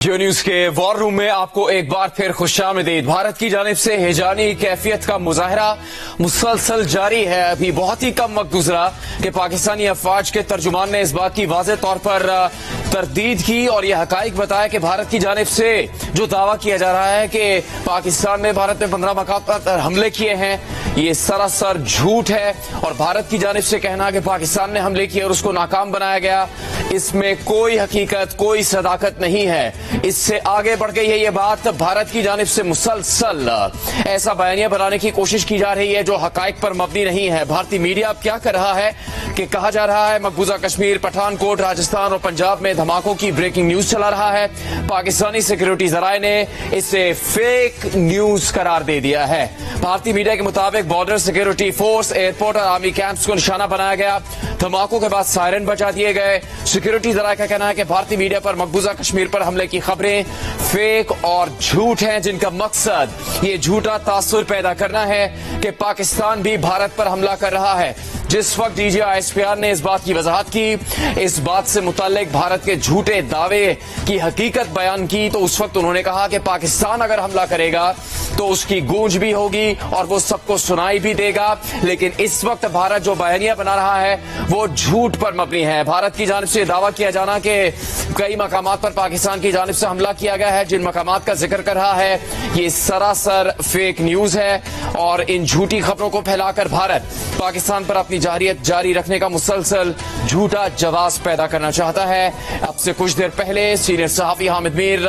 जियो news के war room में आपको एक बार फिर खुशामदीद। भारत की जानिब से हिजानी कैफियत का मुजाहरा मुसलसल जारी है। अभी बहुत ही कम वक्त गुजरा कि पाकिस्तानी अफवाज के तर्जुमान ने इस बात की वाज़ेह तौर पर तरदीद की और यह हकाइक बताया कि भारत की जानिब से जो दावा किया जा रहा है कि पाकिस्तान ने भारत में 15 मकाम पर हमले किए हैं, ये सरासर झूठ है। और भारत की जानिब से कहना कि पाकिस्तान ने हमले किए और उसको नाकाम बनाया गया, इसमें कोई हकीकत, कोई सदाकत नहीं है। इससे आगे बढ़ गई है ये बात। भारत की जानिब से मुसलसल ऐसा बयानिया बनाने की कोशिश की जा रही है जो हकाइक पर मबनी नहीं है। भारतीय मीडिया अब क्या कर रहा है कि कहा जा रहा है मकबूजा कश्मीर, पठानकोट, राजस्थान और पंजाब में धमाकों की ब्रेकिंग न्यूज चला रहा है। पाकिस्तानी सिक्योरिटी जराए ने इसे फेक न्यूज करार दे दिया है। भारतीय मीडिया के मुताबिक बॉर्डर सिक्योरिटी फोर्स, एयरपोर्ट और आर्मी कैंप्स को निशाना बनाया गया। धमाकों के बाद सायरन बजा दिए गए। सिक्योरिटी जराए का कहना है कि भारतीय मीडिया पर मकबूजा कश्मीर पर हमले की खबरें फेक और झूठ हैं, जिनका मकसद ये झूठा तासुर पैदा करना है कि पाकिस्तान भी भारत पर हमला कर रहा है। जिस वक्त DGI-SPR ने इस बात की वजाहत की, इस बात से मुताल्लिक भारत के झूठे दावे की हकीकत बयान की, तो उस वक्त उन्होंने कहा कि पाकिस्तान अगर हमला करेगा तो उसकी गूंज भी होगी और वो सबको सुनाई भी देगा। लेकिन इस वक्त भारत जो बयानिया बना रहा है वो झूठ पर मबनी है। भारत की जानिब से दावा किया जाना कि कई मकामात पर पाकिस्तान की जानिब से हमला किया गया है, जिन मकामात का जिक्र कर रहा है, ये सरासर फेक न्यूज है। और इन झूठी खबरों को फैलाकर भारत पाकिस्तान पर अपनी जारियत जारी रखने का मुसलसल झूठा जवाब पैदा करना चाहता है। अब से कुछ देर पहले सीनियर सहाफी हामिद मीर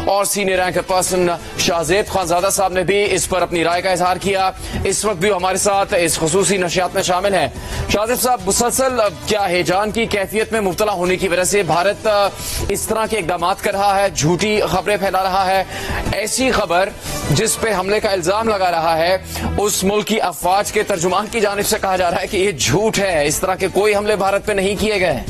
और senior ranker person Shahzeb Khanzada साहब ने भी इस पर अपनी राय का इजहार किया। इस वक्त भी हमारे साथ इस खुसूसी नशियात में शामिल हैं। शाहजेब साहब, मुसलसल क्या हिजान की कैफियत में मुब्तला होने की वजह से भारत इस तरह के इकदाम कर रहा है, झूठी खबरें फैला रहा है? ऐसी खबर जिस पे हमले का इल्जाम लगा रहा है उस मुल्क की अफवाज के तर्जुमान की जानिब से कहा जा रहा है कि ये झूठ है, इस तरह के कोई हमले भारत पे नहीं किए गए।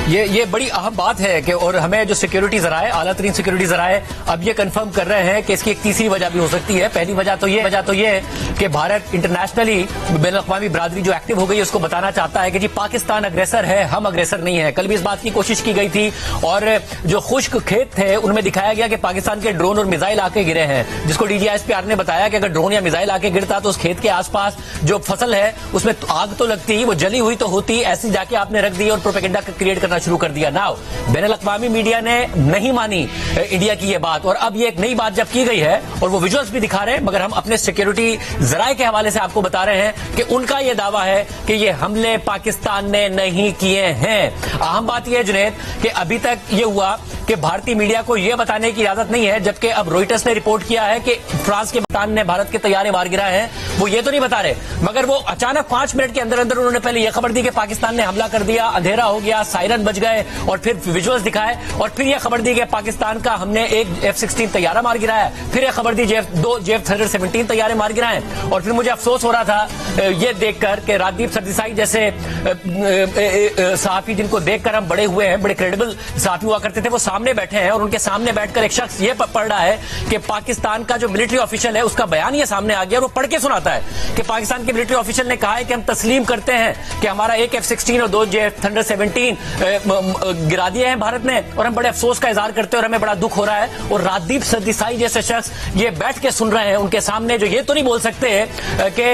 ये बड़ी अहम बात है कि और हमें जो सिक्योरिटी जराए, आला तरीन सिक्योरिटी जराए अब ये कंफर्म कर रहे हैं कि इसकी एक तीसरी वजह भी हो सकती है। पहली वजह तो ये है कि भारत इंटरनेशनली बैनुल-अक़वामी बिरादरी जो एक्टिव हो गई है उसको बताना चाहता है कि जी पाकिस्तान अग्रेसर है, हम अग्रेसर नहीं है। कल भी इस बात की कोशिश की गई थी और जो खुश्क खेत थे उनमें दिखाया गया कि पाकिस्तान के ड्रोन और मिसाइल आके गिरे हैं, जिसको DGI-SPR ने बताया कि अगर ड्रोन या मिसाइल आके गिरता तो उस खेत के आसपास जो फसल है उसमें आग तो लगती, वो जली हुई तो होती, ऐसी जाके आपने रख दी और प्रोपेगेंडा क्रिएट करना शुरू कर दिया। नाउ बैनुल-अक़वामी मीडिया ने नहीं मानी इंडिया की ये बात, और अब ये एक नई बात जब की गई है और वो विजुअल्स भी दिखा रहे हैं, मगर हम अपने सिक्योरिटी जराए के हवाले से आपको बता रहे हैं कि उनका ये दावा है कि ये हमले पाकिस्तान ने नहीं किए हैं। अहम बात यह है जुनैद कि अभी तक ये हुआ कि भारतीय मीडिया को यह बताने की इजाजत नहीं है, जबकि अब रॉयटर्स ने रिपोर्ट किया है कि फ्रांस के कप्तान ने भारत के तैयारे मार गिराए हैं। वो ये तो नहीं बता रहे, मगर वो अचानक 5 मिनट के अंदर अंदर उन्होंने पहले यह खबर दी कि पाकिस्तान ने हमला कर दिया, अंधेरा हो गया, सायरन बज गए, और फिर विजुअल्स दिखाए, और फिर यह खबर दी कि पाकिस्तान का हमने एक F-16 तैयारा मार गिराया, फिर यह खबर दी दो J-117 तैयारे मार गिराए। और फिर मुझे अफसोस हो रहा था यह देखकर कि राजदीप सरदेसाई जैसे सहाफी जिनको देखकर हम बड़े हुए हैं, बड़े क्रेडिबल सहाफी हुआ करते थे, वो सामने बैठे हैं और उनके सामने बैठकर एक शख्स ये पढ़ रहा है कि पाकिस्तान का जो मिलिट्री ऑफिशियल है उसका बयान ये सामने आ गया, और वो पढ़ के सुनाता है कि पाकिस्तान के मिलिट्री ऑफिशियल ने कहा है कि हम तस्लीम करते हैं कि हमारा एक F-16 और 2 J-117 गिरा दिए हैं भारत ने, और हम बड़े अफसोस का इजहार करते हैं और हमें बड़ा दुख हो रहा है। और राजदीप सरदेसाई जैसे शख्स ये बैठ के सुन रहे हैं उनके सामने, जो ये तो नहीं बोल सकते कि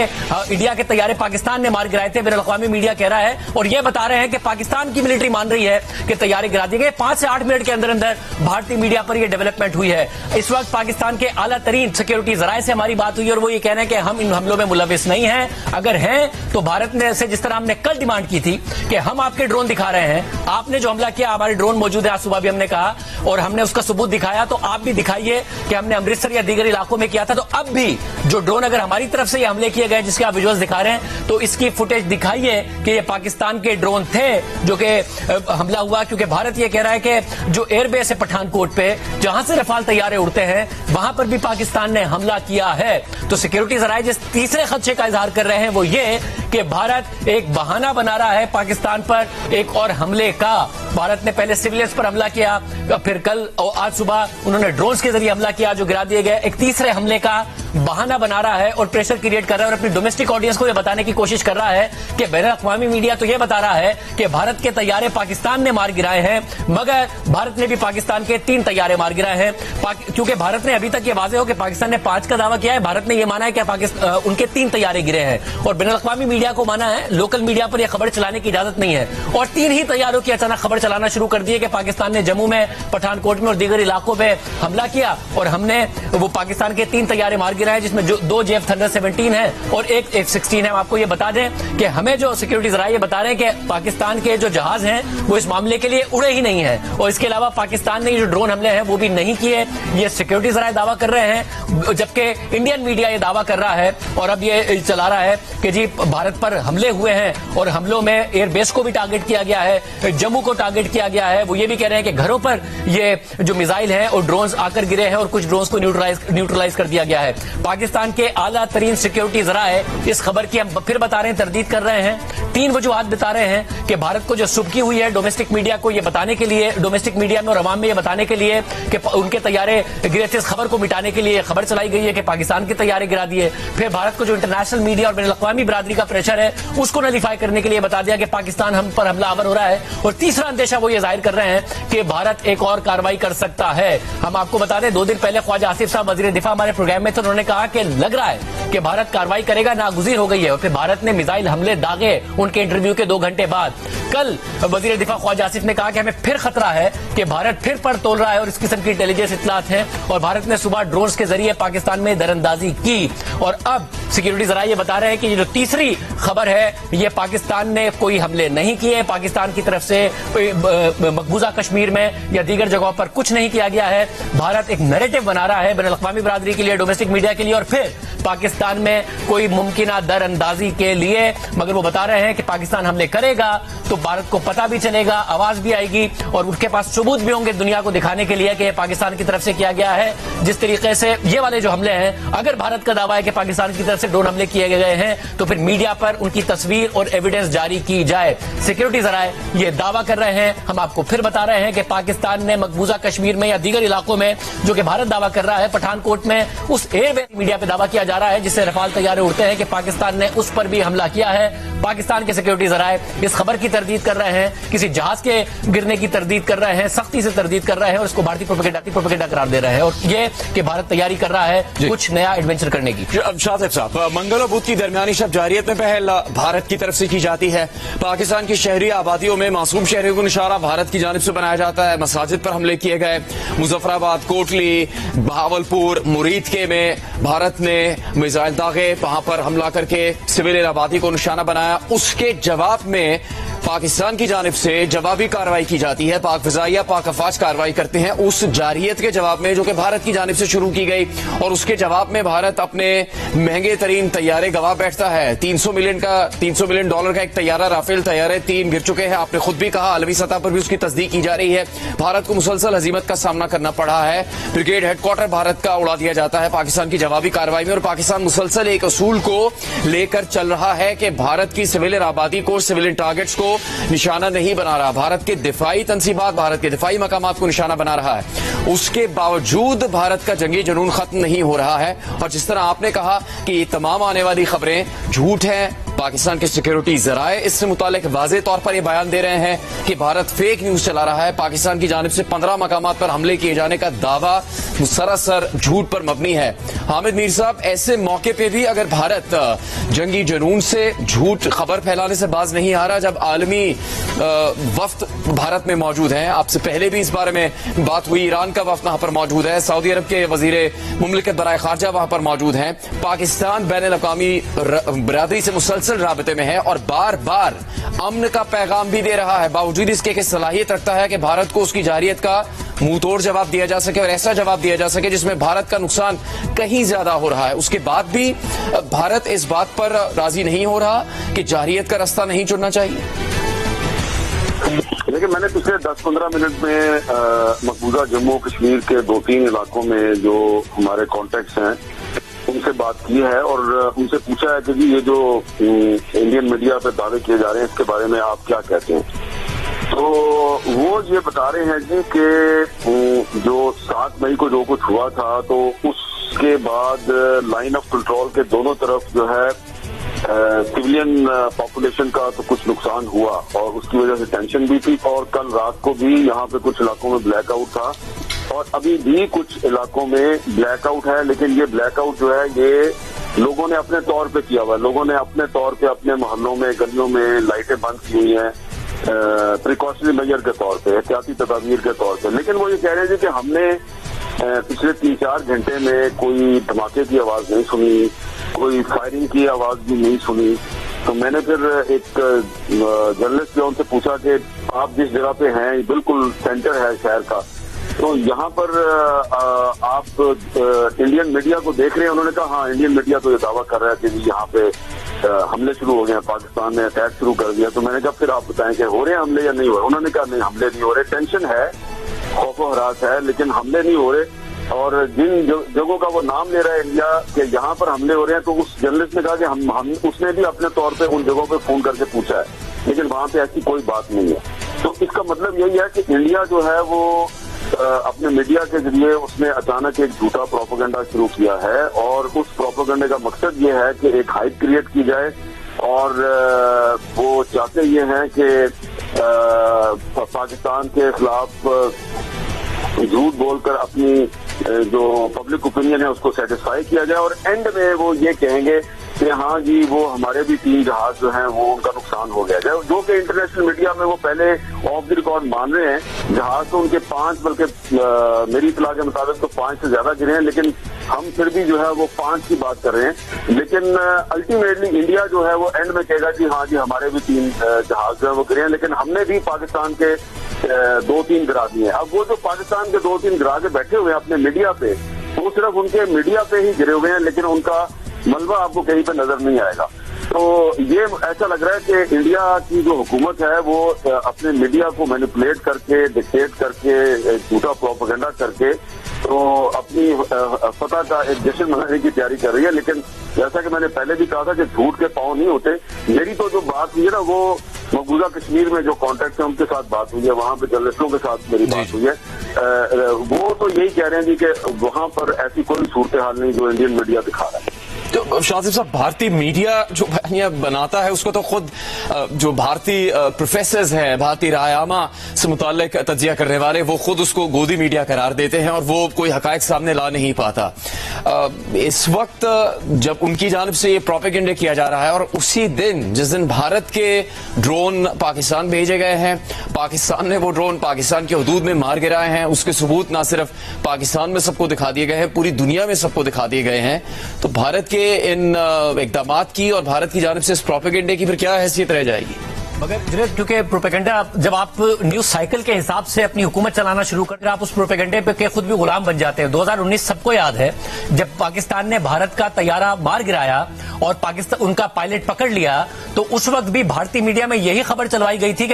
इंडिया के तैयारे पाकिस्तान ने मार गिराए थे, बैनुल-अक़वामी मीडिया कह रहा है, और ये बता रहे हैं कि पाकिस्तान की मिलिट्री मान रही है कि तैयारे गिरा दिए गए। 5 से 8 मिनट के अंदर अंदर भारतीय मीडिया पर यह डेवलपमेंट हुई है। इस वक्त पाकिस्तान के आला तरीन सिक्योरिटी जराए से हमारी बात हुई और वो ये कह रहे हैं कि हम इन हमलों में मुलविस नहीं हैं। अगर हैं तो भारत ने से जिस तरह हमने कल डिमांड की थी कि हम आपके ड्रोन दिखा रहे हैं, आपने जो हमला किया हमारे ड्रोन मौजूद है, आज सुबह भी हमने कहा और हमने उसका सबूत दिखाया, तो आप भी दिखाइए कि हमने अमृतसर या दीगर इलाकों में किया था। तो अब भी जो ड्रोन अगर हमारी तरफ से ये हमले किए गए जिसके आप विजुअल्स दिखा रहे हैं, तो इसकी फुटेज दिखाइए कि ये पाकिस्तान के ड्रोन थे जो कि हमला हुआ। क्योंकि भारत ये कह रहा है कि जो एयरबेस है पठानकोट पे, जहां से रफाल तैयारे उड़ते हैं, वहां पर भी पाकिस्तान ने हमला किया है। तो सिक्योरिटी जराए जिस तीसरे खदशे का इजहार कर रहे हैं वो ये कि भारत एक बहाना बना रहा है पाकिस्तान पर एक और हमले का। भारत ने पहले सिविलियंस पर हमला किया, फिर कल और आज सुबह उन्होंने ड्रोन्स के जरिए हमला किया जो गिरा दिए गए। एक तीसरे हमले का बहाना बना रहा है और प्रेशर क्रिएट कर रहा है और अपनी डोमेस्टिक ऑडियंस को यह बताने की कोशिश कर रहा है कि बैनुल-अक़वामी मीडिया तो यह बता रहा है कि भारत के तैयारे पाकिस्तान ने मार गिराए हैं, मगर भारत ने भी पाकिस्तान के 3 तैयारे मार गिराए हैं। क्योंकि भारत ने अभी तक ये वाज़ेह हो कि पाकिस्तान ने 5 का दावा किया है, भारत ने यह माना है कि उनके 3 तैयारे गिरे हैं और बैनुल-अक़वामी मीडिया को माना है, लोकल मीडिया पर यह खबर चलाने की इजाजत नहीं है। और 3 ही तैयारों की अचानक खबर चलाना शुरू कर दी है कि पाकिस्तान ने जम्मू में, पठानकोट में और दीगर इलाकों में हमला किया और हमने वो पाकिस्तान के 3 तैयारे मार गिराए हैं, जिसमें 2 जेफ थंडर 17 है और एक F-16 है। हम आपको ये बता दें कि हमें जो सिक्योरिटी जराये ये बता रहे हैं कि पाकिस्तान के जो जहाज हैं वो इस मामले के लिए उड़े ही नहीं है और इसके अलावा पाकिस्तान ने जो ड्रोन हमले हैं वो भी नहीं किए। ये सिक्योरिटी जराये दावा कर रहे हैं, जबकि इंडियन मीडिया ये दावा कर रहा है और अब ये चला रहा है कि जी भारत पर हमले हुए हैं और हमलों में एयरबेस को भी टारगेट किया गया है, जम्मू को टारगेट किया गया है। वो ये भी कह रहे हैं कि घरों पर ये जो मिसाइल हैं और ड्रोन्स आकर गिरे हैं और कुछ ड्रोन्स को न्यूट्रलाइज कर दिया गया है। पाकिस्तान के आला तरीन सिक्योरिटी जराये इस खबर की हम फिर बता रहे हैं, तरदीद कर रहे हैं। 3 वजूहात बता रहे हैं कि भारत को जो सुबकी हुई है डोमेस्टिक मीडिया को ये बताने के लिए, डोमेस्टिक मीडिया में और अवाम में ये बताने के लिए कि उनके तैयारे गिरे थे, इस खबर को मिटाने के लिए खबर चलाई गई है कि पाकिस्तान के तैयारे गिरा दिए। फिर भारत को जो इंटरनेशनल मीडिया और बैनुल-अक़वामी बिरादरी का प्रेशर है उसको नलीफाई करने के लिए बता दिया कि पाकिस्तान हम पर हमलावर हो रहा है। और तीसरा अंदेशा वो ये जाहिर कर रहे हैं कि भारत एक और कार्रवाई कर सकता है। हम आपको बता दें 2 दिन पहले ख्वाजा आसिफ साहब वजीर दिफा हमारे प्रोग्राम में थे, उन्होंने कहा कि लग रहा है कि भारत कार्रवाई करेगा, नागुज़ीर हो गई है। और फिर भारत ने मिसाइल हमले दागे उनके इंटरव्यू के 2 घंटे बाद। कल वजीर दिफा ख्वाजा आसिफ ने कहा कि हमें फिर खतरा है कि भारत फिर पर तोल रहा है और इस किस्म की इंटेलिजेंस इत्तलात हैं और भारत ने सुबह ड्रोन्स के जरिए पाकिस्तान में दरअंदाजी की। और अब सिक्योरिटी जराये ये बता रहे हैं कि ये जो तीसरी खबर है ये पाकिस्तान ने कोई हमले नहीं किए, पाकिस्तान की तरफ से मकबूजा कश्मीर में या दीगर जगहों पर कुछ नहीं किया गया है। भारत एक नैरेटिव बना रहा है बैनुल-अक़वामी बिरादरी के लिए, डोमेस्टिक मीडिया के लिए और फिर पाकिस्तान में कोई मुमकिना दरअंदाजी के लिए। मगर वो बता रहे हैं कि पाकिस्तान हमले करेगा तो भारत को पता भी चलेगा, आवाज भी आएगी और उनके पास सबूत भी होंगे दुनिया को दिखाने के लिए कि यह पाकिस्तान की तरफ से किया गया है। जिस तरीके से ये वाले जो हमले हैं, अगर भारत का दावा है कि पाकिस्तान की तरफ से ड्रोन हमले किए गए हैं तो फिर मीडिया पर उनकी तस्वीर और एविडेंस जारी की जाए। सिक्योरिटी जराये ये दावा कर रहे हैं, हम आपको फिर बता रहे हैं कि पाकिस्तान ने मकबूजा कश्मीर में या दीगर इलाकों में जो कि भारत दावा कर रहा है, पठानकोट में उस एयरबेस मीडिया पे दावा किया जा रहा है जिससे रफाल तैयारे उड़ते हैं कि पाकिस्तान ने उस पर भी हमला किया है। पाकिस्तान के सिक्योरिटी जराये इस खबर की तरदीद कर रहे हैं, किसी जहाज के गिरने की तरदीद कर रहे हैं, सख्ती से तरदीद कर रहे हैं और इसको भारतीय प्रोपेगेंडा करार दे रहे हैं और ये कि भारत तैयारी कर रहा है कुछ नया एडवेंचर करने की। शातिब साहब, मंगल और बुध की दरमियानी शब जारियत में पहल भारत की तरफ से की जाती है। पाकिस्तान की शहरी आबादियों में मासूम शहरियों को निशाना भारत की जानिब से बनाया जाता है। मसाजिद पर हमले किए गए, मुजफ्फराबाद, कोटली, बहावलपुर, मुरीदके में भारत ने मिसाइल दागे, वहां पर हमला करके सिविल आबादी को निशाना बनाया। उसके जवाब में पाकिस्तान की जानिब से जवाबी कार्रवाई की जाती है, पाक फिजाइया, पाक अफवाज कार्रवाई करते हैं उस जारियत के जवाब में जो कि भारत की जानिब से शुरू की गई और उसके जवाब में भारत अपने महंगे तरीन तैयारे गवा बैठता है। $300 मिलियन का एक तैयारा, राफेल तैयारे 3 गिर चुके हैं। आपने खुद भी कहा आलमी सतह पर भी उसकी तस्दीक की जा रही है। भारत को मुसलसल हजीमत का सामना करना पड़ा है। ब्रिगेड हेडक्वार्टर भारत का उड़ा दिया जाता है पाकिस्तान की जवाबी कार्रवाई में और पाकिस्तान मुसलसल एक असूल को लेकर चल रहा है कि भारत की सिविलियन आबादी को, सिविलियन टारगेट्स को निशाना नहीं बना रहा, भारत के दिफाई तंसीबात, भारत के दिफाई मकामात को निशाना बना रहा है। उसके बावजूद भारत का जंगी जुनून खत्म नहीं हो रहा है और जिस तरह आपने कहा कि ये तमाम आने वाली खबरें झूठ हैं, पाकिस्तान के सिक्योरिटी जराये इससे मुतालिक वाज़ेह तौर पर यह बयान दे रहे हैं कि भारत फेक न्यूज चला रहा है। पाकिस्तान की जानिब से 15 मकामात पर हमले किए जाने का दावा सरासर झूठ पर मबनी है। हामिद मीर साहब, ऐसे मौके पे भी अगर भारत जंगी जुनून से झूठ खबर फैलाने से बाज नहीं आ रहा, जब आलमी वफ्द भारत में मौजूद है, आपसे पहले भी इस बारे में बात हुई, ईरान का वफ्द वहां पर मौजूद है, सऊदी अरब के वजीरे मुमलिकत बराए खारजा वहां पर मौजूद हैं, पाकिस्तान बैनुल-अक़वामी बिरादरी से मुसलसल राबते में है और बार बार अमन का पैगाम भी दे रहा है, बावजूद इसके कि सलाहियत रखता है कि भारत को उसकी जारियत का मुंह तोड़ जवाब दिया जा सके और ऐसा जवाब दिया जा सके जिसमें भारत का नुकसान कहीं ज्यादा हो रहा है। उसके बाद भी भारत इस बात पर राजी नहीं हो रहा कि जारियत का रास्ता नहीं चुनना चाहिए। देखिए, मैंने पिछले 10-15 मिनट में मकबूजा जम्मू कश्मीर के 2-3 इलाकों में जो हमारे कॉन्टेक्ट्स हैं उनसे बात की है और उनसे पूछा है कि जी ये जो इंडियन मीडिया पे दावे किए जा रहे हैं इसके बारे में आप क्या कहते हैं। तो वो ये बता रहे हैं जी कि जो 7 मई को जो कुछ हुआ था तो उस उसके बाद लाइन ऑफ कंट्रोल के दोनों तरफ जो है सिविलियन पॉपुलेशन का तो कुछ नुकसान हुआ और उसकी वजह से टेंशन भी थी। और कल रात को भी यहाँ पे कुछ इलाकों में ब्लैकआउट था और अभी भी कुछ इलाकों में ब्लैकआउट है, लेकिन ये ब्लैकआउट जो है ये लोगों ने अपने तौर पे किया हुआ है। लोगों ने अपने तौर पे अपने मोहल्लों में गलियों में लाइटें बंद की हुई हैं प्रिकॉशनरी मेजर के तौर पे, एहतियाती तदाबीर के तौर पे। लेकिन वो ये कह रहे थे कि हमने पिछले 3-4 घंटे में कोई धमाके की आवाज नहीं सुनी, कोई फायरिंग की आवाज भी नहीं सुनी। तो मैंने फिर एक जर्नलिस्ट जो उनसे पूछा कि आप जिस जगह पे हैं बिल्कुल सेंटर है शहर का, तो यहाँ पर आप इंडियन मीडिया को देख रहे हैं? उन्होंने कहा हाँ, इंडियन मीडिया तो ये दावा कर रहा है कि यहाँ पे हमले शुरू हो गए हैं, पाकिस्तान ने अटैक शुरू कर दिया। तो मैंने कहा फिर आप बताएं कि हो रहे हैं हमले या नहीं हो रहे? उन्होंने कहा नहीं, हमले नहीं हो रहे, टेंशन है, खौफ हरास है, लेकिन हमले नहीं हो रहे। और जिन जगहों का वो नाम ले रहा है इंडिया के यहाँ पर हमले हो रहे हैं, तो उस जर्नलिस्ट ने कहा कि हम उसने भी अपने तौर पे उन जगहों पे फोन करके पूछा है, लेकिन वहां पे ऐसी कोई बात नहीं है। तो इसका मतलब यही है कि इंडिया जो है वो अपने मीडिया के जरिए उसने अचानक एक झूठा प्रोपेगेंडा शुरू किया है और उस प्रोपेगेंडे का मकसद ये है कि एक हाइप क्रिएट की जाए और वो चाहते ये हैं कि पाकिस्तान के खिलाफ झूठ बोलकर अपनी जो पब्लिक ओपिनियन है उसको सेटिस्फाई किया जाए और एंड में वो ये कहेंगे कि हाँ जी वो हमारे भी 3 जहाज जो हैं वो उनका नुकसान हो गया, जो कि इंटरनेशनल मीडिया में वो पहले ऑफ द रिकॉर्ड मान रहे हैं। जहाज तो उनके 5 बल्कि मेरी इतला के मुताबिक तो 5 से ज्यादा गिरे हैं, लेकिन हम फिर भी जो है वो 5 की बात कर रहे हैं। लेकिन अल्टीमेटली इंडिया जो है वो एंड में कहेगा कि हाँ जी हमारे भी 3 जहाज जो है वो गिरे हैं, लेकिन हमने भी पाकिस्तान के 2-3 गिरा दिए। अब वो जो पाकिस्तान के 2-3 गिरा के बैठे हुए हैं अपने मीडिया पे, वो सिर्फ उनके मीडिया पे ही गिरे हुए हैं, लेकिन उनका मलबा आपको कहीं पे नजर नहीं आएगा। तो ये ऐसा लग रहा है कि इंडिया की जो हुकूमत है वो अपने मीडिया को मैनिपुलेट करके, डिक्टेट करके, झूठा प्रोपेगेंडा करके तो अपनी फतह का एक जश्न मनाने की तैयारी कर रही है। लेकिन जैसा कि मैंने पहले भी कहा था कि झूठ के पांव नहीं होते। मेरी तो जो बात हुई है ना वो मकबूजा कश्मीर में जो कॉन्टेक्ट है उनके साथ बात हुई है, वहां पे जर्नलिस्टों के साथ मेरी बात हुई है। वो तो यही कह रहे हैं कि वहां पर ऐसी कोई सूरत हाल नहीं जो इंडियन मीडिया दिखा रहा है। तो शाजिब साहब, भारतीय मीडिया जो बयानिया बनाता है उसको तो खुद जो भारतीय प्रोफेसर्स हैं, भारतीय रायआमा से मुताल्लिक तज्जिया करने वाले, वो खुद उसको गोदी मीडिया करार देते हैं और वो कोई हकायक सामने ला नहीं पाता। इस वक्त जब उनकी जानिब से ये प्रोपेगेंडा किया जा रहा है और उसी दिन जिस दिन भारत के ड्रोन पाकिस्तान भेजे गए हैं, पाकिस्तान ने वो ड्रोन पाकिस्तान के हदूद में मार गिराए हैं, उसके सबूत ना सिर्फ पाकिस्तान में सबको दिखा दिए गए हैं, पूरी दुनिया में सबको दिखा दिए गए हैं। तो भारत के इन इक़दामात की और भारत की जानिब से इस प्रोपेगेंडे की फिर क्या हैसियत रह जाएगी? मगर जुनैद, क्योंकि प्रोपेगेंडा जब आप न्यूज साइकिल के हिसाब से अपनी हुकूमत चलाना शुरू कर, आप उस प्रोपेगेंडे पे के खुद भी गुलाम बन जाते हैं। 2019 सबको याद है जब पाकिस्तान ने भारत का तैयारा मार गिराया और पाकिस्तान उनका पायलट पकड़ लिया, तो उस वक्त भी भारतीय मीडिया में यही खबर चलवाई गई थी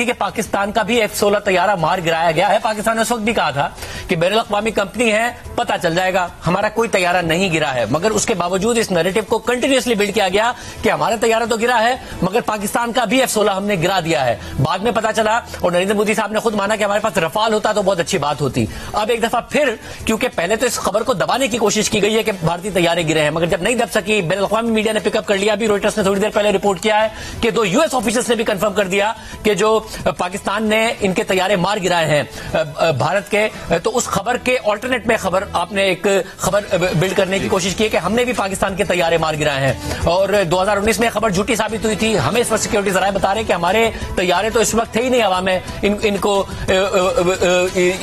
कि पाकिस्तान का भी F-16 तैयारा मार गिराया गया है। पाकिस्तान ने उस वक्त भी कहा था कि बैनुल-अक़वामी कंपनी है, पता चल जाएगा, हमारा कोई तैयारा नहीं गिरा है। मगर उसके बावजूद इस नैरेटिव को कंटिन्यूअसली बिल्ड किया गया कि हमारा तैयारा तो गिरा है मगर पाकिस्तान का भी F-16 हमने गिरा दिया है। बाद में पता चला और नरेंद्र मोदी साहब ने खुद माना कि हमारे पास रफाल होता तो बहुत अच्छी बात होती। अब एक दफा फिर, क्योंकि पहले तो इस खबर को दबाने की कोशिश की गई है कि भारतीय तैयारे गिरे हैं, मगर जब नहीं दब सकी, बैनुल-अक़वामी मीडिया ने पिकअप कर लिया। अभी रॉयटर्स ने थोड़ी देर पहले रिपोर्ट किया है कि 2 US ऑफिसर्स ने भी कंफर्म कर दिया कि जो पाकिस्तान ने इनके तैयारे मार गिराए हैं भारत के। तो उस खबर के ऑल्टरनेट में खबर आपने एक खबर बिल्ड करने की कोशिश की है कि हमने भी पाकिस्तान के तैयारे मार गिराए हैं और 2019 में खबर झूठी साबित हुई थी। हमें इस वक्त सिक्योरिटी जराए बता रहे हैं कि हमारे तैयारे तो इस वक्त थे ही नहीं हवा में इनको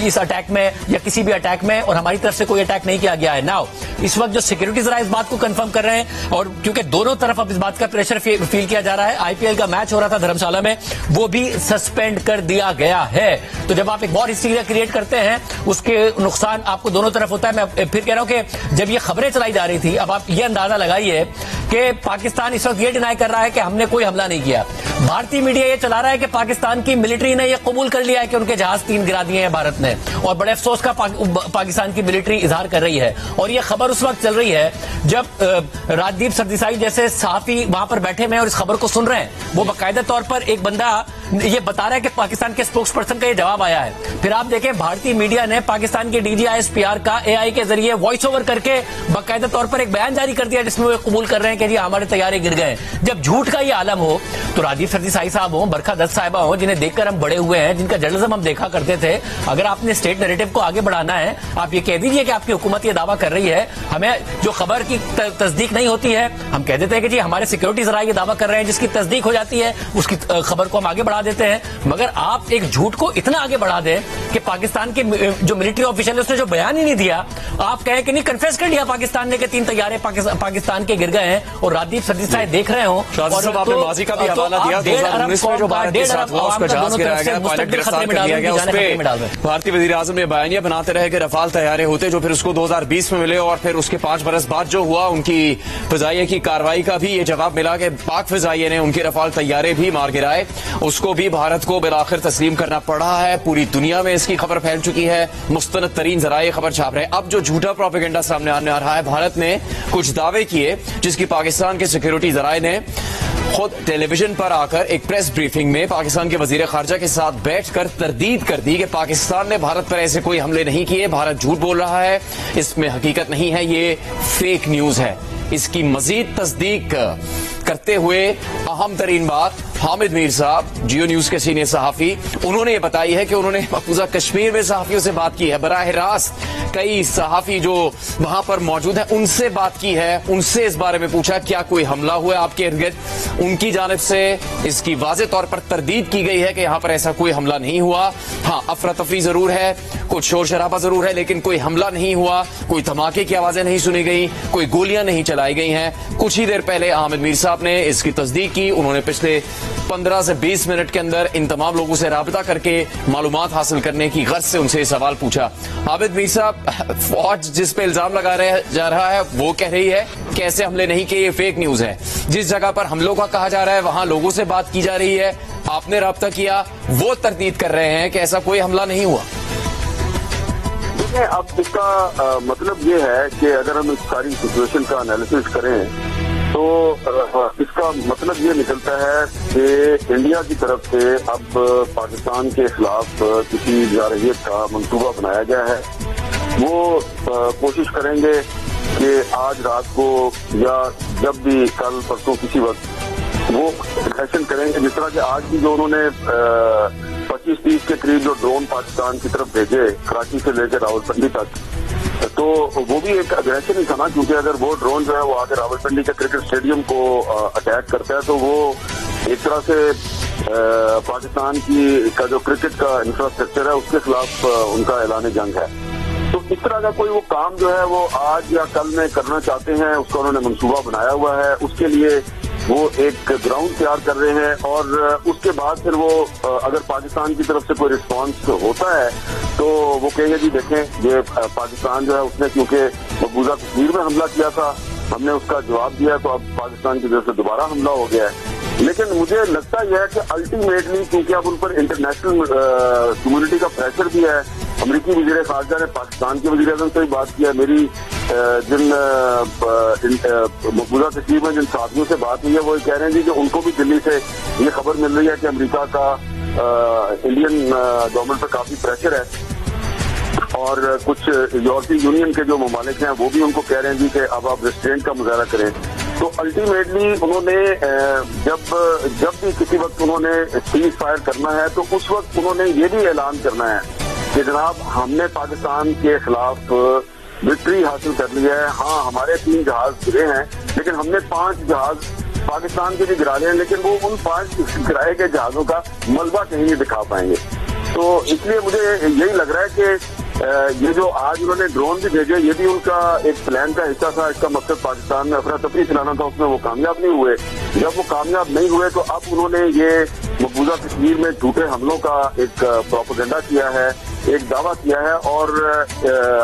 इस अटैक में या किसी भी अटैक में, और हमारी तरफ से कोई अटैक नहीं किया गया है। नाउ इस वक्त जो सिक्योरिटी जराए इस बात को कंफर्म कर रहे हैं और क्योंकि दोनों तरफ अब इस बात का प्रेशर फील किया जा रहा है। IPL का मैच हो रहा था धर्मशाला में, वो भी सस्पेंड कर दिया गया है। तो जब आप एक वॉर हिस्ट्री क्रिएट करते हैं उसके नुकसान आपको दोनों तरफ होता है। मैं फिर कह रहा हूं कि जब ये खबरें चलाई जा रही थी, अब आप ये अंदाजा लगाइए कि पाकिस्तान इस वक्त ये डिनाई कर रहा है कि हमने कोई हमला नहीं किया। भारतीय मीडिया ये चला रहा है कि पाकिस्तान की मिलिट्री ने यह कबूल कर लिया है कि उनके जहाज 3 गिरा दिए हैं भारत ने, और बड़े अफसोस का पाकिस्तान की मिलिट्री इजहार कर रही है। और यह खबर उस वक्त चल रही है जब राजदीप सरदेसाई जैसे सहाफी वहां पर बैठे हुए हैं और इस खबर को सुन रहे हैं। वो बाकायदा तौर पर एक बंदा ये बता रहा है कि पाकिस्तान के स्पोक्स पर्सन का ये जवाब आया है। फिर आप देखें भारतीय मीडिया ने पाकिस्तान के DGISPR का AI के जरिए वॉइस ओवर करके बाकायदा तौर पर एक बयान जारी कर दिया जिसमें वो कबूल कर रहे हैं कि जी हमारे तैयारे गिर गए। जब झूठ का ये आलम हो तो राजीव सरदेसाई साहब हो, बरखा दत्त साहिबा हो, जिन्हें देखकर हम बड़े हुए हैं, जिनका जर्नलिज्म हम देखा करते थे, अगर आपने स्टेट नैरेटिव को आगे बढ़ाना है, आप ये कह दीजिए कि आपकी हुकूमत ये दावा कर रही है, हमें जो खबर की तस्दीक नहीं होती है हम कह देते हैं कि जी हमारे सिक्योरिटी जरा ये दावा कर रहे हैं, जिसकी तस्दीक हो जाती है उसकी खबर को हम आगे बढ़ा देते हैं। मगर आप एक झूठ को इतना आगे बढ़ा दें कि पाकिस्तान के जो मिलिट्री ऑफिशियल है उसने जो बयान ही नहीं दिया, आप कहें कि नहीं कन्फेस कर लिया पाकिस्तान ने कि 3 तैयारे पाकिस्तान के गिर गए हैं और राजीव सरदेसाई देख रहे हो। और आपने माजी का भी हवाला दिया, 2019 में जो भारत के साथ हुआ उसका जहाज गिराया गया, पायलट गिरफ्तार कर लिया गया, उसपे भारतीय वजीर आजम ने बयानिया बनाते रहे कि रफाल तैयारे होते जो फिर उसको 2020 में मिले और फिर उसके 5 बरस बाद जो हुआ उनकी फिजाइये की कार्रवाई का भी ये जवाब मिला कि पाक फिजाइये ने उनके रफाल तैयारे भी मार गिराए। उसको भी भारत को बिलाखिर तस्लीम करना पड़ा है। पूरी दुनिया में इसकी खबर फैल चुकी है, मुस्तनद तरीन जराये खबर छाप रहे हैं। अब जो झूठा प्रोपेगेंडा सामने आने आ रहा है, भारत ने कुछ दावे किए जिसकी पाकिस्तान के सिक्योरिटी जराये ने खुद टेलीविजन पर आकर एक प्रेस ब्रीफिंग में पाकिस्तान के वजीर खारजा के साथ बैठकर तरदीद कर दी कि पाकिस्तान ने भारत पर ऐसे कोई हमले नहीं किए, भारत झूठ बोल रहा है, इसमें हकीकत नहीं है, ये फेक न्यूज है। इसकी मजीद तस्दीक करते हुए अहम तरीन बात हामिद मीर साहब, जियो न्यूज के सीनियर सहाफी, उन्होंने ये बताई है कि उन्होंने मकबूजा कश्मीर में सहाफियों से बात की है, बराह रास्त कई सहाफी जो वहां पर मौजूद है उनसे बात की है, उनसे इस बारे में पूछा क्या कोई हमला हुआ है आपके इर्द गिर्द। उनकी जानिब से इसकी वाज़े तौर पर तरदीद की गई है कि यहां पर ऐसा कोई हमला नहीं हुआ। हाँ, अफरा तफरी जरूर है, कुछ शोर शराबा जरूर है, लेकिन कोई हमला नहीं हुआ, कोई धमाके की आवाजें नहीं सुनी गई, कोई गोलियां नहीं चलाई गई हैं। कुछ ही देर पहले हामिद मीर साहब ने इसकी तस्दीक की। उन्होंने पिछले 15 से 20 मिनट के अंदर इन तमाम लोगों से राबता करके मालूमात हासिल करने की गर्ज से उनसे सवाल पूछा। हामिद मीर साहब, फौज जिस पे इल्जाम लगा जा रहा है वो कह रही है कि ऐसे हमले नहीं किए, ये फेक न्यूज है। जिस जगह पर हमलों का कहा जा रहा है वहां लोगों से बात की जा रही है, आपने राबता किया, वो तरदीद कर रहे हैं कि ऐसा कोई हमला नहीं हुआ। देखिए, अब इसका मतलब ये है कि अगर हम इस सारी सिचुएशन का एनालिसिस करें तो इसका मतलब ये निकलता है कि इंडिया की तरफ से अब पाकिस्तान के खिलाफ किसी जारहियत का मंसूबा बनाया गया है। वो कोशिश करेंगे कि आज रात को या जब भी कल परसों किसी वक्त वो एक्शन करेंगे, जिस तरह के आज भी जो उन्होंने 25-30 के करीब जो ड्रोन पाकिस्तान की तरफ भेजे कराची से लेकर रावलपिंडी तक, तो वो भी एक अग्रेशन ही था ना, क्योंकि अगर वो ड्रोन जो है वो आकर रावलपिंडी के क्रिकेट स्टेडियम को अटैक करता है तो वो एक तरह से पाकिस्तान की का जो क्रिकेट का इंफ्रास्ट्रक्चर है उसके खिलाफ उनका ऐलान जंग है। तो इस तरह का कोई वो काम जो है वो आज या कल में करना चाहते हैं, उसका उन्होंने मंसूबा बनाया हुआ है, उसके लिए वो एक ग्राउंड तैयार कर रहे हैं और उसके बाद फिर वो अगर पाकिस्तान की तरफ से कोई रिस्पांस होता है तो वो कहेंगे जी देखें ये पाकिस्तान जो है उसने क्योंकि मकबूजा कश्मीर में हमला किया था, हमने उसका जवाब दिया, तो अब पाकिस्तान की तरफ से दोबारा हमला हो गया है। लेकिन मुझे लगता यह है कि अल्टीमेटली क्योंकि अब उन पर इंटरनेशनल कम्युनिटी का प्रेशर भी है, अमरीकी वजीर खारजा ने पाकिस्तान के वजीर आज़म से भी बात किया, मेरी जिन मकबूजा कश्मीर में जिन साथियों से बात हुई है वो कह रहे हैं जी कि उनको भी दिल्ली से ये खबर मिल रही है कि अमेरिका का इंडियन गवर्नमेंट पर काफी प्रेशर है और कुछ यूरोपीय यूनियन के जो ममालिक हैं वो भी उनको कह रहे हैं जी कि अब आप रेस्ट्रेंट का मुजाहरा करें। तो अल्टीमेटली उन्होंने जब भी किसी वक्त उन्होंने सीज फायर करना है तो उस वक्त उन्होंने ये भी ऐलान करना है कि जनाब हमने पाकिस्तान के खिलाफ विक्ट्री हासिल कर ली है। हाँ, हमारे 3 जहाज गिरे हैं लेकिन हमने 5 जहाज पाकिस्तान के भी गिरा लिए हैं, लेकिन वो उन 5 गिराए गए जहाजों का मलबा कहीं नहीं दिखा पाएंगे। तो इसलिए मुझे यही लग रहा है कि ये जो आज उन्होंने ड्रोन भी भेजे ये भी उनका एक प्लान का हिस्सा था। इसका मकसद पाकिस्तान में अफरा तफरी फैलाना था, उसमें वो कामयाब नहीं हुए। जब वो कामयाब नहीं हुए तो अब उन्होंने ये मकबूजा कश्मीर में झूठे हमलों का एक प्रोपेगेंडा किया है, एक दावा किया है और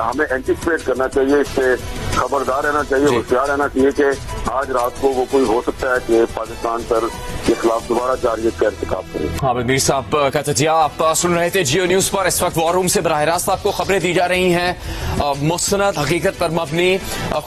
हमें एंटिसिपेट करना चाहिए इससे खबरदार रहना चाहिए, होशियार रहना चाहिए कि आज रात को वो कोई हो सकता है कि पाकिस्तान पर के खिलाफ दोबारा जारहियत का इर्तिकाब करे। हामिद मीर साहब का तजिया आप सुन रहे थे जियो न्यूज पर। इस वक्त वॉर रूम से बराह रास्त आपको खबरें दी जा रही हैं, मुस्तनद हकीकत पर मबनी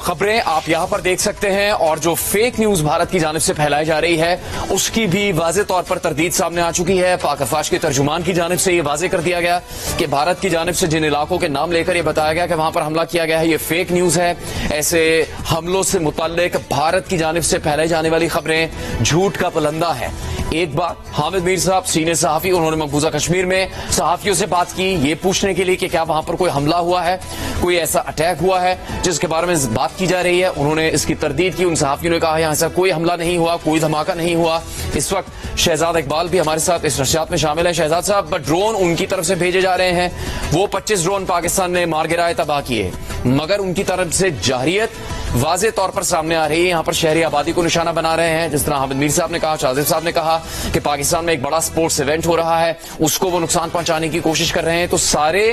खबरें आप यहां पर देख सकते हैं। और जो फेक न्यूज भारत की जानिब से फैलाई जा रही है उसकी भी वाज़ेह तौर पर तरदीद सामने आ चुकी है। पाक अफवाज के तर्जुमान की जानिब से ये वाज़ेह कर दिया गया कि भारत की जानिब से जिन इलाकों के नाम लेकर यह बताया गया कि वहां पर हमला किया गया है, ये फेक न्यूज है। ऐसे हमलों से मुतल्लिक भारत की जानिब से फैलाई जाने वाली खबरें झूठ का पलंदा है। एक बार हामिद मीर साहब सीनियर सहाफी, उन्होंने मकबूजा कश्मीर में सहाफियों से बात की ये पूछने के लिए कि क्या वहां पर कोई हमला हुआ है, कोई ऐसा अटैक हुआ है जिसके बारे में बात की जा रही है। उन्होंने इसकी तरदीद की। उन सहाफियों ने कहा यहां ऐसा कोई हमला नहीं हुआ, कोई धमाका नहीं हुआ। इस वक्त शहजाद इकबाल भी हमारे साथ इस नशियात में शामिल है। शहजाद साहब, ड्रोन उनकी तरफ से भेजे जा रहे हैं, वो 25 ड्रोन पाकिस्तान ने मार गिराए, तबाह किए, मगर उनकी तरफ से जाहिरियत वाज़ेह तौर पर सामने आ रही है। यहां पर शहरी आबादी को निशाना बना रहे हैं। जिस तरह हामिद मीर साहब ने कहा, शाजिब साहब ने कहा कि पाकिस्तान में एक बड़ा स्पोर्ट्स इवेंट हो रहा है, उसको वो नुकसान पहुंचाने की कोशिश कर रहे हैं। तो सारे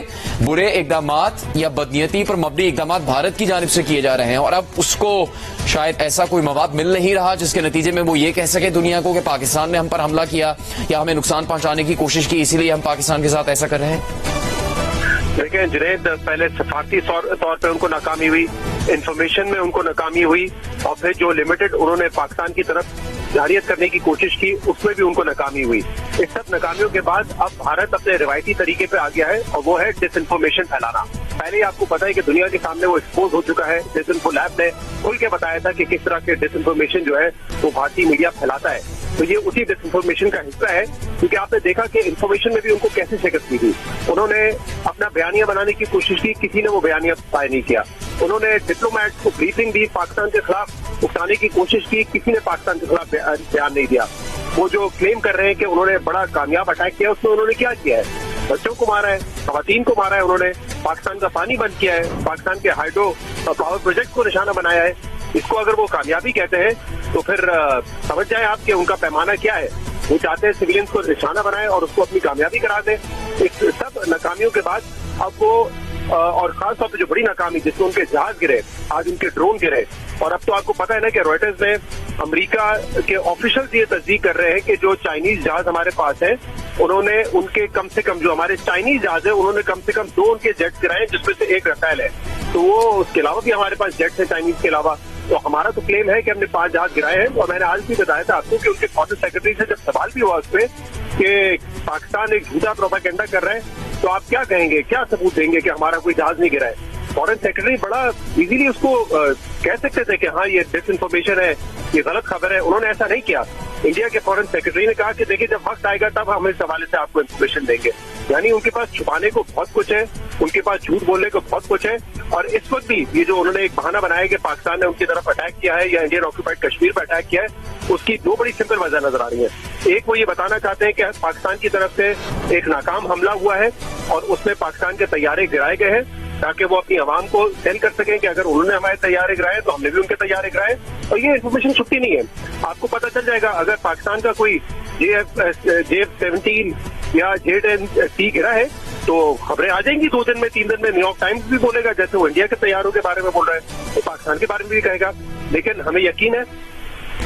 बुरे इकदामात या बदनीयती पर मबनी इकदामात भारत की जानिब से किए जा रहे हैं और अब उसको शायद ऐसा कोई मवाद मिल नहीं रहा जिसके नतीजे में वो ये कह सके दुनिया को कि पाकिस्तान ने हम पर हमला किया या हमें नुकसान पहुंचाने की कोशिश की, इसीलिए हम पाकिस्तान के साथ ऐसा कर रहे हैं। देखिए जुनैद, पहले सफारती तौर पे उनको नाकामी हुई, इंफॉर्मेशन में उनको नाकामी हुई और फिर जो लिमिटेड उन्होंने पाकिस्तान की तरफ जारियत करने की कोशिश की उसमें भी उनको नाकामी हुई। इस सब नाकामियों के बाद अब भारत अपने रिवायती तरीके पे आ गया है और वो है डिसइंफॉर्मेशन फैलाना। पहले ही आपको पता है कि दुनिया के सामने वो एक्सपोज हो चुका है। डिसइंफो लैब ने खुल के बताया था कि किस तरह के डिसइंफॉर्मेशन जो है वो भारतीय मीडिया फैलाता है। तो ये उसी डिसइंफॉर्मेशन का हिस्सा है, क्योंकि आपने देखा कि इन्फॉर्मेशन में भी उनको कैसे शिकस्त दी थी। उन्होंने अपना बयानिया बनाने की कोशिश की, किसी ने वो बयानिया तय नहीं किया। उन्होंने डिप्लोमेट्स को ब्रीफिंग दी, पाकिस्तान के खिलाफ उकसाने की कोशिश की, किसी ने पाकिस्तान के खिलाफ बयान नहीं दिया। वो जो क्लेम कर रहे हैं कि उन्होंने बड़ा कामयाब अटैक किया, उसमें उन्होंने क्या किया है? बच्चों को मारा है, खवातीन को मारा है, उन्होंने पाकिस्तान का पानी बंद किया है, पाकिस्तान के हाइड्रो पावर प्रोजेक्ट को निशाना बनाया है। इसको अगर वो कामयाबी कहते हैं तो फिर समझ जाए आप कि उनका पैमाना क्या है। वो चाहते हैं सिविलियंस को निशाना बनाए और उसको अपनी कामयाबी करा दें। इस सब नाकामियों के बाद अब वो और खासतौर पर जो बड़ी नाकामी जिसमें उनके जहाज गिरे, आज उनके ड्रोन गिरे, और अब तो आपको पता है ना कि रॉयटर्स ने अमेरिका के ऑफिशियल्स ये तस्दीक कर रहे हैं कि जो चाइनीज जहाज हमारे पास है उन्होंने उनके कम से कम जो हमारे चाइनीज जहाज है उन्होंने कम से कम 2 उनके जेट्स गिराए, जिसमें से एक रफेल है। तो वो उसके अलावा भी हमारे पास जेट्स है चाइनीज के अलावा। तो हमारा तो क्लेम है कि हमने 5 जहाज गिराए हैं। और मैंने आज भी बताया था आपको कि उनके फॉरेन सेक्रेटरी से जब सवाल भी हुआ उसपे कि पाकिस्तान एक झूठा प्रोपेगेंडा कर रहा है तो आप क्या कहेंगे, क्या सबूत देंगे कि हमारा कोई जहाज नहीं गिरा है? फॉरेन सेक्रेटरी बड़ा इजीली उसको कह सकते थे कि हाँ ये डिसइंफॉर्मेशन है, ये गलत खबर है। उन्होंने ऐसा नहीं किया। इंडिया के फॉरेन सेक्रेटरी ने कहा कि देखिए जब वक्त आएगा तब हम इस हवाले से आपको इन्फॉर्मेशन देंगे। यानी उनके पास छुपाने को बहुत कुछ है, उनके पास झूठ बोलने को बहुत कुछ है। और इस वक्त भी ये जो उन्होंने एक बहाना बनाया कि पाकिस्तान ने उनकी तरफ अटैक किया है या इंडियन ऑक्यूपाइड कश्मीर पर अटैक किया है, उसकी 2 बड़ी सिंपल वजह नजर आ रही है। एक, वो ये बताना चाहते हैं कि पाकिस्तान की तरफ से एक नाकाम हमला हुआ है और उसमें पाकिस्तान के तैयारे गिराए गए हैं ताकि वो अपनी आवाम को सेल कर सकें कि अगर उन्होंने हमारे तैयारे गिराए तो हमने भी उनके तैयारे गिराए। और ये इन्फॉर्मेशन छुट्टी नहीं है, आपको पता चल जाएगा। अगर पाकिस्तान का कोई JF-17 या Z-10C गिरा है तो खबरें आ जाएंगी 2 दिन में, 3 दिन में। न्यूयॉर्क टाइम्स भी बोलेगा, जैसे वो इंडिया के तैयारों के बारे में बोल रहा है तो पाकिस्तान के बारे में भी कहेगा। लेकिन हमें यकीन है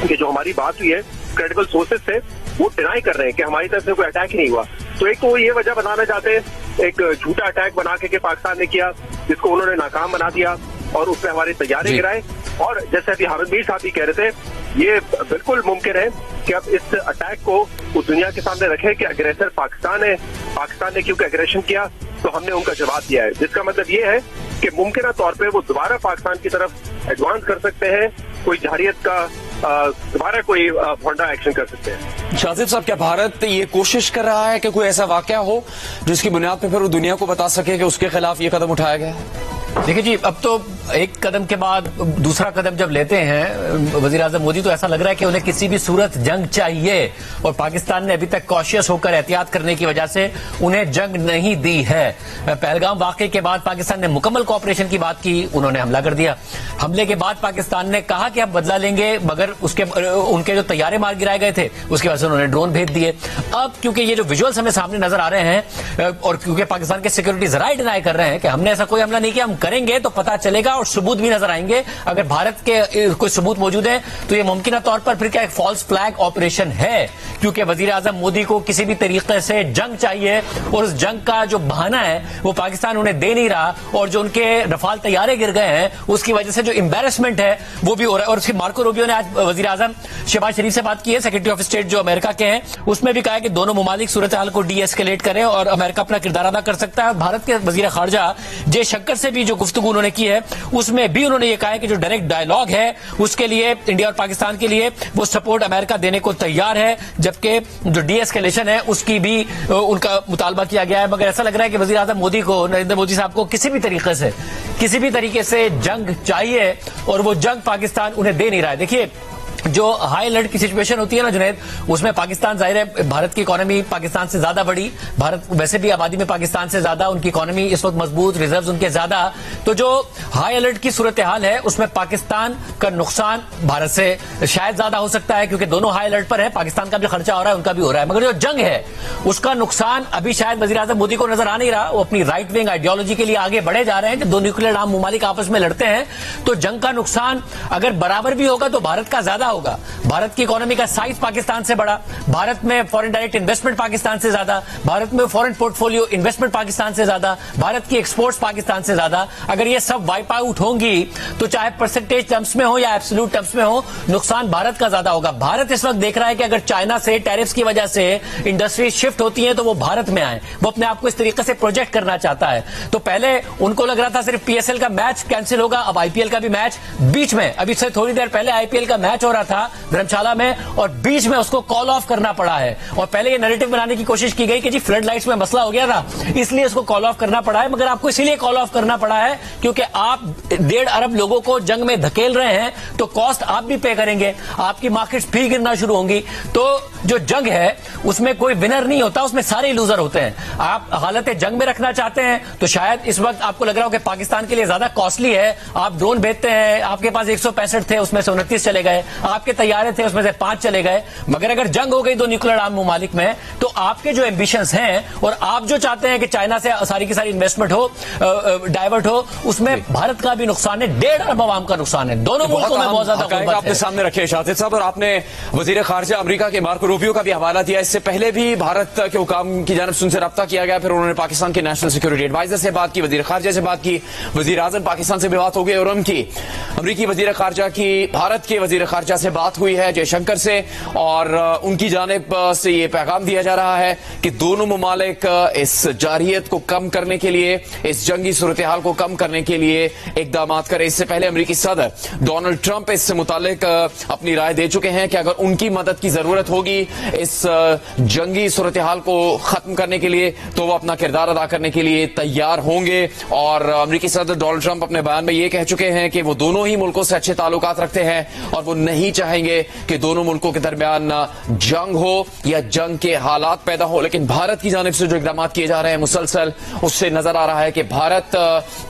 कि जो हमारी बात हुई है क्रेडिबल सोर्सेज से, वो डिनाई कर रहे हैं कि हमारी तरफ से कोई अटैक ही नहीं हुआ। तो एक तो वो ये वजह बताना चाहते हैं, एक झूठा अटैक बना के पाकिस्तान ने किया जिसको उन्होंने नाकाम बना दिया और उसमें हमारे तैयारे गिराए। और जैसे अभी हामिद मीर साहब भी कह रहे थे, ये बिल्कुल मुमकिन है कि अब इस अटैक को उस दुनिया के सामने रखे कि अग्रेसर पाकिस्तान है। पाकिस्तान ने क्योंकि अग्रेशन किया तो हमने उनका जवाब दिया है, जिसका मतलब ये है कि मुमकिन तौर पे वो दोबारा पाकिस्तान की तरफ एडवांस कर सकते हैं, कोई जारियत का दोबारा कोई भोंडा एक्शन कर सकते हैं। शाजिब साहब, क्या भारत ये कोशिश कर रहा है कि कोई ऐसा वाकया हो जिसकी बुनियाद पर फिर वो दुनिया को बता सके कि उसके खिलाफ ये कदम उठाया गया है? देखिए जी, अब तो एक कदम के बाद दूसरा कदम जब लेते हैं वजीर आजम मोदी, तो ऐसा लग रहा है कि उन्हें किसी भी सूरत जंग चाहिए और पाकिस्तान ने अभी तक कॉशियस होकर एहतियात करने की वजह से उन्हें जंग नहीं दी है। पहलगाम वाकये के बाद पाकिस्तान ने मुकम्मल कोऑपरेशन की बात की, उन्होंने हमला कर दिया। हमले के बाद पाकिस्तान ने कहा कि अब बदला लेंगे, मगर उनके जो तैयारे मार गिराए गए थे उसकी वजह से उन्होंने ड्रोन भेज दिए। अब क्योंकि ये जो विजुअल्स हमें सामने नजर आ रहे हैं और क्योंकि पाकिस्तान के सिक्योरिटी जरा डिनाई कर रहे हैं कि हमने ऐसा कोई हमला नहीं किया, हम करेंगे तो पता चलेगा और सबूत भी नजर आएंगे। अगर भारत के कोई सबूत मौजूद है तो ये मुमकिन तौर पर फिर क्या एक फॉल्स फ्लैग ऑपरेशन है, क्योंकि वजीर आजम मोदी को किसी भी तरीके से जंग चाहिए और उस जंग का जो बहाना है वो पाकिस्तान उन्हें दे नहीं रहा, और जो उनके रफाल तैयारे गिर गए हैं उसकी वजह से जो एम्बेरसमेंट है वो भी हो रहा है। और उसकी मार्को रूबियो ने आज वजीर आजम शहबाज शरीफ से बात की है, सेक्रेटरी ऑफ स्टेट जो अमेरिका के हैं, उसमें भी कहा है कि दोनों मुमालिक सूरत हाल को डीएस्केलेट करें और अमेरिका अपना किरदार अदा कर सकता है। भारत के वजीर खारजा जयशंकर से भी जो गुफ्तगू उन्होंने की है उसमें भी उन्होंने ये कहा है कि जो डायरेक्ट डायलॉग है उसके लिए इंडिया और पाकिस्तान के लिए वो सपोर्ट अमेरिका देने को तैयार है, जबकि जो डीएस्केलेशन है उसकी भी उनका मुतालबा किया गया है। मगर ऐसा लग रहा है कि वजीर आजम मोदी को, नरेंद्र मोदी साहब को किसी भी तरीके से जंग चाहिए और वो जंग पाकिस्तान उन्हें दे नहीं रहा है। देखिए, जो हाई अलर्ट की सिचुएशन होती है ना जुनैद, उसमें पाकिस्तान, जाहिर है भारत की इकोनॉमी पाकिस्तान से ज्यादा बड़ी, भारत वैसे भी आबादी में पाकिस्तान से ज्यादा, उनकी इकोनॉमी इस वक्त मजबूत, रिजर्व्स उनके ज्यादा, तो जो हाई अलर्ट की सूरत हाल है उसमें पाकिस्तान का नुकसान भारत से शायद ज्यादा हो सकता है, क्योंकि दोनों हाई अलर्ट पर है, पाकिस्तान का भी खर्चा हो रहा है, उनका भी हो रहा है। मगर जो जंग है उसका नुकसान अभी शायद वजीर आजम मोदी को नजर आ नहीं रहा। वो अपनी राइट विंग आइडियोलॉजी के लिए आगे बढ़े जा रहे हैं कि दो न्यूक्लियर आर्म मुमालिक आपस में लड़ते हैं, तो जंग का नुकसान अगर बराबर भी होगा तो भारत का ज्यादा होगा। भारत की इकोनॉमी का साइज पाकिस्तान से बड़ा, भारत में फॉरेन डायरेक्ट इन्वेस्टमेंट पाकिस्तान से ज्यादा, भारत में फॉरेन पोर्टफोलियो इन्वेस्टमेंट पाकिस्तान से ज्यादा, भारत की एक्सपोर्ट्स पाकिस्तान से ज्यादा। अगर ये सब वाइप आउट होंगी तो चाहे परसेंटेज टर्म्स में हो या एब्सोल्यूट टर्म्स में हो, नुकसान भारत का ज्यादा होगा। भारत इस वक्त देख रहा है कि अगर चाइना से टैरिफ्स की वजह से इंडस्ट्री शिफ्ट होती है तो वो भारत में आए, वो अपने आप को इस तरीके से प्रोजेक्ट करना चाहता है। तो पहले उनको लग रहा था सिर्फ पीएसएल का मैच कैंसिल होगा, अब आईपीएल का भी मैच बीच में, अभी से थोड़ी देर पहले आईपीएल का मैच हो रहा था धर्मशाला में और बीच में उसको कॉल ऑफ करना पड़ा है। और पहले ये नैरेटिव बनाने की कोशिश की गई कि जी फ्लड लाइट्स में मसला हो गया था इसलिए इसको कॉल ऑफ करना पड़ा है, मगर आपको इसीलिए कॉल ऑफ करना पड़ा है क्योंकि आप 1.5 अरब लोगों को जंग में धकेल रहे हैं, तो कॉस्ट आप भी पे करेंगे, आपकी मार्केट्स भी गिरना शुरू होंगी। तो जो जंग है उसमें कोई विनर नहीं होता, उसमें सारे लूजर होते हैं। आप हालत जंग में रखना चाहते हैं तो शायद इस वक्त आपको लग रहा हो कि पाकिस्तान के लिए ज्यादा कॉस्टली है, आप ड्रोन भेजते हैं, आपके पास 165 थे उसमें से 29 चले गए, आपके तैयारे थे उसमें से 5 चले गए। मगर अगर जंग हो गई दो न्यूक्लियर आर्म मुमालिक में तो आपके जो एम्बिशंस हैं और आप जो चाहते हैं कि चाइना से सारी की सारी इन्वेस्टमेंट हो, डाइवर्ट हो, उसमें भारत का भी नुकसान है, 1.5 अरब आवाम का नुकसान है। दोनों मुल्कों में बहुत ज्यादा आपने सामने रखे शातिद साहब, और आपने वजीर खारजा अमेरिका के मार्को रूबियो का भी हवाला दिया। इससे पहले भी भारत के हुकाम की जानिब से उनसे रब्ता किया गया, फिर उन्होंने पाकिस्तान के नेशनल सिक्योरिटी एडवाइजर से बात की, वजीर खारजा से बात की, वजीर आजम पाकिस्तान से भी बात हो गई और उनकी अमेरिकी वजीर खारजा की भारत के वजीर खारजा से बात हुई है जयशंकर से, और उनकी जानिब से ये पैगाम दिया जा रहा है कि दोनों मुमालिक इस जारहियत को कम करने के लिए, इस जंगी सूरत हाल को कम करने के लिए इकदाम करें। इससे पहले अमेरिकी सदर डोनाल्ड ट्रंप इससे मुतालिक अपनी राय दे चुके हैं कि अगर उनकी मदद की जरूरत होगी इस जंगी सूरत हाल को खत्म करने के लिए तो वो अपना किरदार अदा करने के लिए तैयार होंगे। और अमेरिकी सदर डोनाल्ड ट्रंप अपने बयान में ये कह चुके हैं कि वो दोनों ही मुल्कों से अच्छे ताल्लुकात रखते हैं और वो नहीं चाहेंगे कि दोनों मुल्कों के दरमियान जंग हो या जंग के हालात पैदा हो। लेकिन भारत की जानिब से जो इकदाम किए जा रहे हैं मुसलसल, उससे नजर आ रहा है कि भारत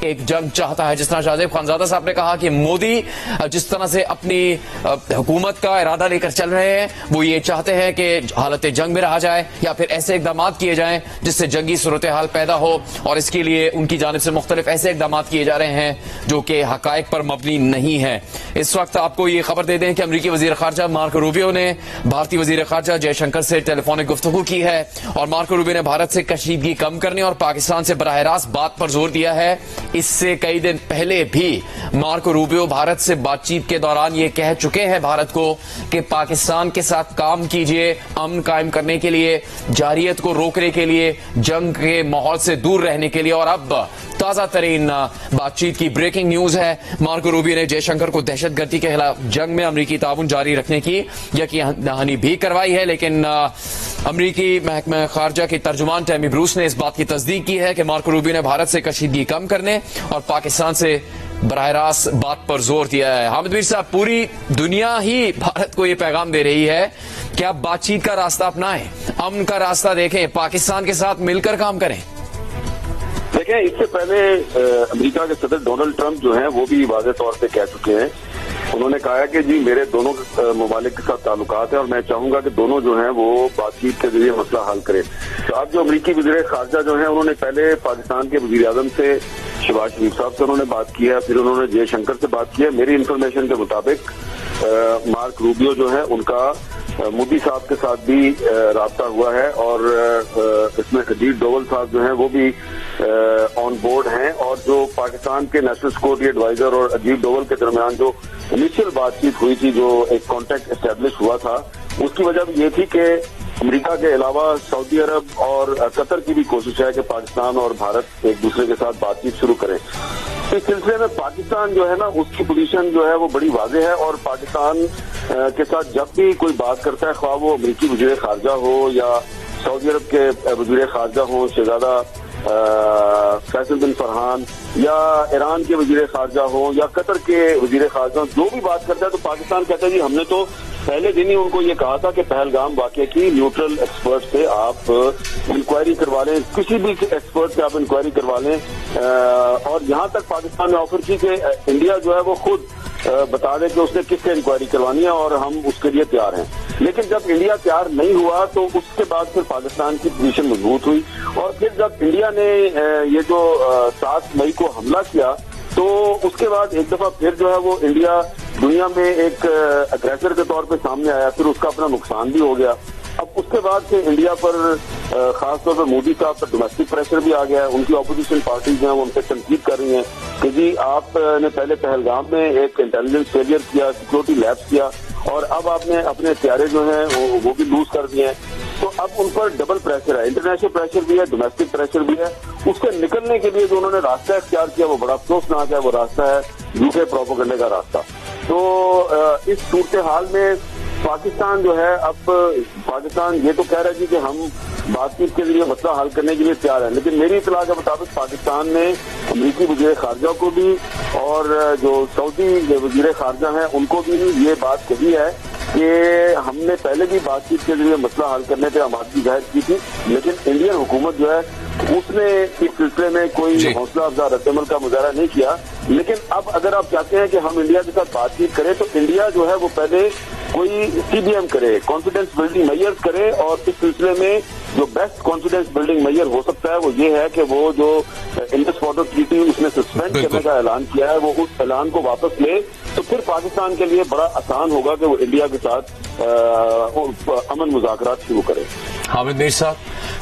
एक जंग चाहता है। जिस तरह शाहजेब खानजादा साहब ने कहा कि मोदी जिस तरह से अपनी हुकूमत का इरादा लेकर चल रहे हैं, वो ये चाहते हैं कि हालत जंग में रहा जाए या फिर ऐसे इकदाम किए जाएं जिससे जंगी सूरत हाल पैदा हो, और इसके लिए उनकी जानिब से मुख्तलिफ ऐसे इकदाम किए जा रहे हैं जो कि हकायक पर मबनी नहीं है। इस वक्त आपको ये खबर दे दें कि अमेरिकी वजीर खारजा मार्को रूबियो ने भारतीय वजीर खारजा जयशंकर से टेलीफोनिक गुफ्तगू की है और मार्को रूबियो ने भारत से कशीदगी कम करने और पाकिस्तान से बराह रास्त बात पर जोर दिया है। इससे कई दिन पहले भी मार्को रूबियो भारत से बातचीत के दौरान ये कह चुके हैं भारत को कि पाकिस्तान के साथ काम कीजिए, अमन कायम करने के लिए, जारहियत को रोकने के लिए, जंग के माहौल से दूर रहने के लिए। और अब ताजा तरीन बातचीत की ब्रेकिंग न्यूज है, मार्को रूबियो ने जयशंकर को दहशतगर्दी के खिलाफ जंग में अमेरिकी ताउन जारी रखने की यकीन दहानी भी करवाई है। लेकिन अमेरिकी महकमा खारजा के तर्जुमान टैमी ब्रूस ने इस बात की तस्दीक की है कि मार्को रूबियो ने भारत से कशीदगी कम करने और पाकिस्तान से बराह रास्त बात पर जोर दिया है। हामिद मीर साहब, पूरी दुनिया ही भारत को यह पैगाम दे रही है कि आप बातचीत का रास्ता अपनाएं, अमन का रास्ता देखें, पाकिस्तान के साथ मिलकर काम करें। देखिए, इससे पहले अमेरिका के सदर डोनाल्ड ट्रंप जो हैं वो भी वाज़ेह तौर पे कह चुके हैं, उन्होंने कहा है कि जी मेरे दोनों ममालिक के साथ ताल्लुकात है और मैं चाहूंगा कि दोनों जो हैं वो बातचीत के जरिए मसला हल करें। तो अब जो अमरीकी वज़ीर खारजा जो हैं उन्होंने पहले पाकिस्तान के वज़ीर आज़म से शहबाज शरीफ साहब से उन्होंने बात की है, फिर उन्होंने जयशंकर से बात की है। मेरी इन्फॉर्मेशन के मुताबिक मार्क रूबियो जो है उनका मोदी साहब के साथ भी राब्ता हुआ है और इसमें अजीत डोवल साहब जो हैं वो भी ऑन बोर्ड हैं। और जो पाकिस्तान के नेशनल सिक्योरिटी एडवाइजर और अजीत डोवल के दरमियान जो इनिशियल बातचीत हुई थी, जो एक कॉन्टैक्ट एस्टेब्लिश हुआ था, उसकी वजह भी ये थी कि अमेरिका के अलावा सऊदी अरब और कतर की भी कोशिश है कि पाकिस्तान और भारत एक दूसरे के साथ बातचीत शुरू करें। इस सिलसिले में पाकिस्तान जो है ना उसकी पोजीशन जो है वो बड़ी वाज़ेह है और पाकिस्तान के साथ जब भी कोई बात करता है, ख्वाह वो अमरीकी वज़ीर खारजा हो या सऊदी अरब के वज़ीर खारजा हो शहजादा फैसल बिन फरहान या ईरान के वज़ीर खारजा हो या कतर के वज़ीर खारजा हो, जो भी बात करता है तो पाकिस्तान कहता है जी हमने तो पहले दिन ही उनको ये कहा था कि पहलगाम वाक़े की न्यूट्रल एक्सपर्ट से आप इंक्वायरी करवा लें, किसी भी एक्सपर्ट से आप इंक्वायरी करवा लें। और यहाँ तक पाकिस्तान ने ऑफर की कि इंडिया जो है वो खुद बता दें कि उसने किससे इंक्वायरी करवानी है और हम उसके लिए तैयार हैं। लेकिन जब इंडिया तैयार नहीं हुआ तो उसके बाद फिर पाकिस्तान की पोजीशन मजबूत हुई और फिर जब इंडिया ने ये जो 7 मई को हमला किया तो उसके बाद एक दफा फिर जो है वो इंडिया दुनिया में एक अग्रेसर के तौर पे सामने आया, फिर उसका अपना नुकसान भी हो गया। अब उसके बाद से इंडिया पर खासतौर पर मोदी साहब पर डोमेस्टिक प्रेशर भी आ गया है। उनकी ऑपोजिशन पार्टीज हैं वो उनसे तनकीद कर रही हैं कि जी आपने पहले पहलगाम में एक इंटेलिजेंस फेलियर किया, सिक्योरिटी लैप्स किया और अब आपने अपने हथियारे जो हैं वो भी लूज कर दिए हैं। तो अब उन पर डबल प्रेशर है, इंटरनेशनल प्रेशर भी है, डोमेस्टिक प्रेशर भी है। उससे निकलने के लिए जो उन्होंने रास्ता इख्तियार किया वो बड़ा अफसोसनाक है। वो रास्ता है यूके प्रोपेगेंडा का रास्ता। तो इस सूरत हाल में पाकिस्तान जो है, अब पाकिस्तान ये तो कह रहा है कि हम बातचीत के लिए मसला हल करने के लिए तैयार है, लेकिन मेरी इत्तला के मुताबिक पाकिस्तान ने अमरीकी वज़ीर खारजा को भी और जो सऊदी वज़ीर खारजा हैं उनको भी ये बात कही है कि हमने पहले भी बातचीत के लिए मसला हल करने पर आमादगी जाहिर की थी, लेकिन इंडियन हुकूमत जो है उसने इस सिलसिले में कोई हौसला अफजा रद्दअमल का मुजाहरा नहीं किया। लेकिन अब अगर आप चाहते हैं कि हम इंडिया के साथ बातचीत करें तो इंडिया जो है वो पहले कोई CBM करे, कॉन्फिडेंस बिल्डिंग मेजर्स करे और इस सिलसिले में जो बेस्ट कॉन्फिडेंस बिल्डिंग मेजर हो सकता है वो ये है कि वो जो इंडस वाटर ट्रीटी उसने सस्पेंड करने का ऐलान किया है वो उस ऐलान को वापस ले, तो फिर पाकिस्तान के लिए बड़ा आसान होगा कि वो इंडिया के साथ अमन मुज़ाकरात शुरू करे। हामिद मीर साहब,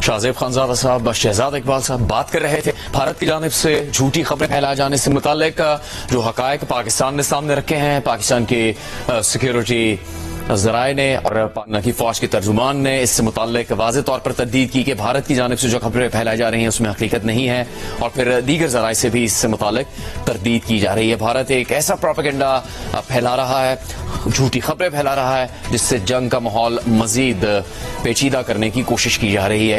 शाहजेब खानजादा साहब, शहजाद इकबाल साहब बात कर रहे थे भारत की जानिब से झूठी खबरें फैलाए जाने से मुताल्लिक जो हकायक पाकिस्तान ने सामने रखे हैं। पाकिस्तान की सिक्योरिटी जराए ने और पाकिस्तान की फौज के तर्जुमान ने इससे मुताल्लिक वाज़ेह तौर पर तस्दीद की कि भारत की जानिब से जो खबरें फैलाई जा रही हैं उसमें हकीकत नहीं है और फिर दीगर जराए से भी इससे मुताल्लिक तरदीद की जा रही है। भारत एक ऐसा प्रोपेगेंडा फैला रहा है, झूठी खबरें फैला रहा है जिससे जंग का माहौल मजीद पेचीदा करने की कोशिश की जा रही है।